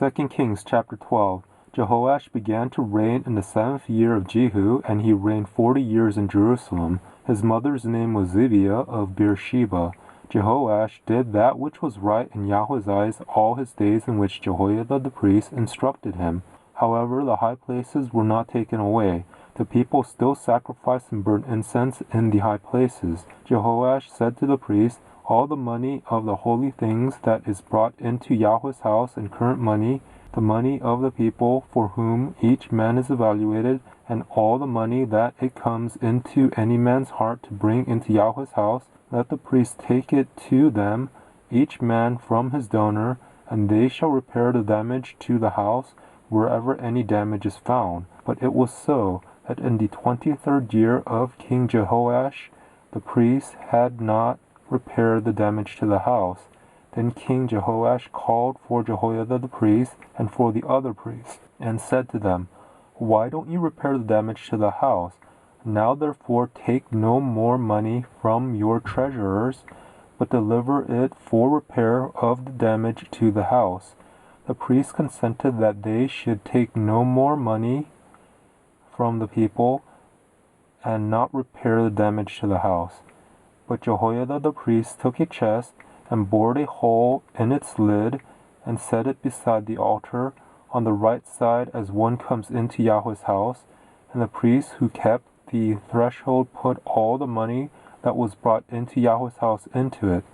2 Kings chapter 12. Jehoash began to reign in the 7th year of Jehu, and he reigned 40 years in Jerusalem. His mother's name was Zibiah of Beersheba. Jehoash did that which was right in Yahweh's eyes all his days in which Jehoiada the priest instructed him. However, the high places were not taken away. The people still sacrificed and burnt incense in the high places. Jehoash said to the priests, "All the money of the holy things that is brought into Yahweh's house in current money, the money of the people for whom each man is evaluated, and all the money that it comes into any man's heart to bring into Yahweh's house, let the priests take it to them, each man from his donor, and they shall repair the damage to the house wherever any damage is found." But it was so, that in the 23rd year of King Jehoash, the priests had not repaired the damage to the house. Then King Jehoash called for Jehoiada the priest and for the other priests, and said to them, "Why don't you repair the damage to the house? Now therefore take no more money from your treasurers, but deliver it for repair of the damage to the house." The priests consented that they should take no more money from the people, and not repair the damage to the house. But Jehoiada the priest took a chest, and bored a hole in its lid, and set it beside the altar, on the right side as one comes into Yahweh's house. And the priests who kept the threshold put all the money that was brought into Yahweh's house into it.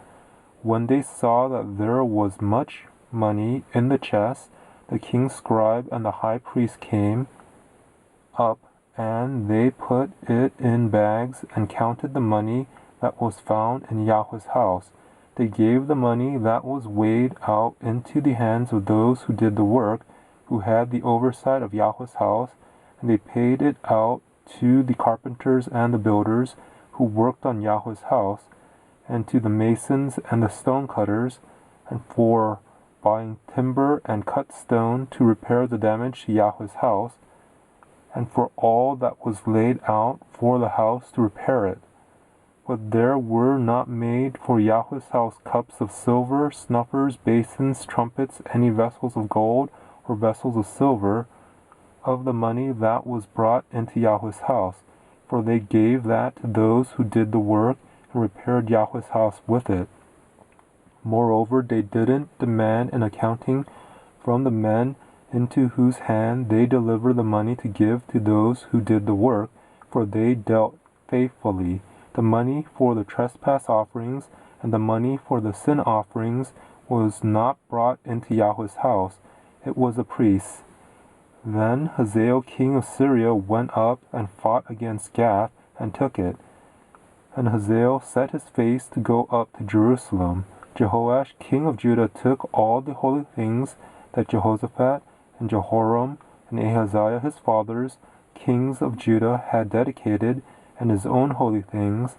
When they saw that there was much money in the chest, the king's scribe and the high priest came up, and they put it in bags, and counted the money that was found in Yahweh's house. They gave the money that was weighed out into the hands of those who did the work, who had the oversight of Yahweh's house, and they paid it out to the carpenters and the builders who worked on Yahweh's house, and to the masons and the stone cutters, and for buying timber and cut stone to repair the damage to Yahweh's house, and for all that was laid out for the house to repair it. But there were not made for Yahweh's house cups of silver, snuffers, basins, trumpets, any vessels of gold, or vessels of silver, of the money that was brought into Yahweh's house, for they gave that to those who did the work, and repaired Yahweh's house with it. Moreover, they didn't demand an accounting from the men into whose hand they delivered the money to give to those who did the work, for they dealt faithfully. The money for the trespass offerings and the money for the sin offerings was not brought into Yahweh's house. It was the priests. Then Hazael king of Syria went up and fought against Gath, and took it. And Hazael set his face to go up to Jerusalem. Jehoash king of Judah took all the holy things that Jehoshaphat and Jehoram and Ahaziah his fathers, kings of Judah, had dedicated, and his own holy things,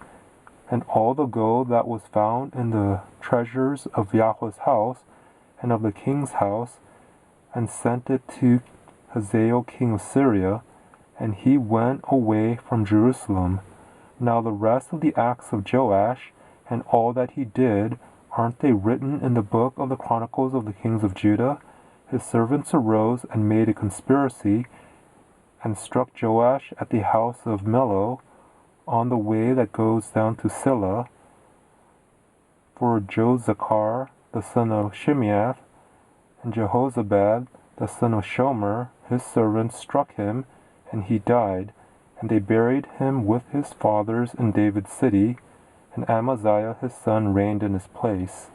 and all the gold that was found in the treasures of Yahweh's house and of the king's house, and sent it to Hazael king of Syria, and he went away from Jerusalem. Now the rest of the acts of Joash, and all that he did, aren't they written in the book of the Chronicles of the kings of Judah? His servants arose and made a conspiracy, and struck Joash at the house of Millo, on the way that goes down to Silla. For Jozachar the son of Shimeath, and Jehozabad the son of Shomer, his servants, struck him, and he died. And they buried him with his fathers in David's city, and Amaziah his son reigned in his place.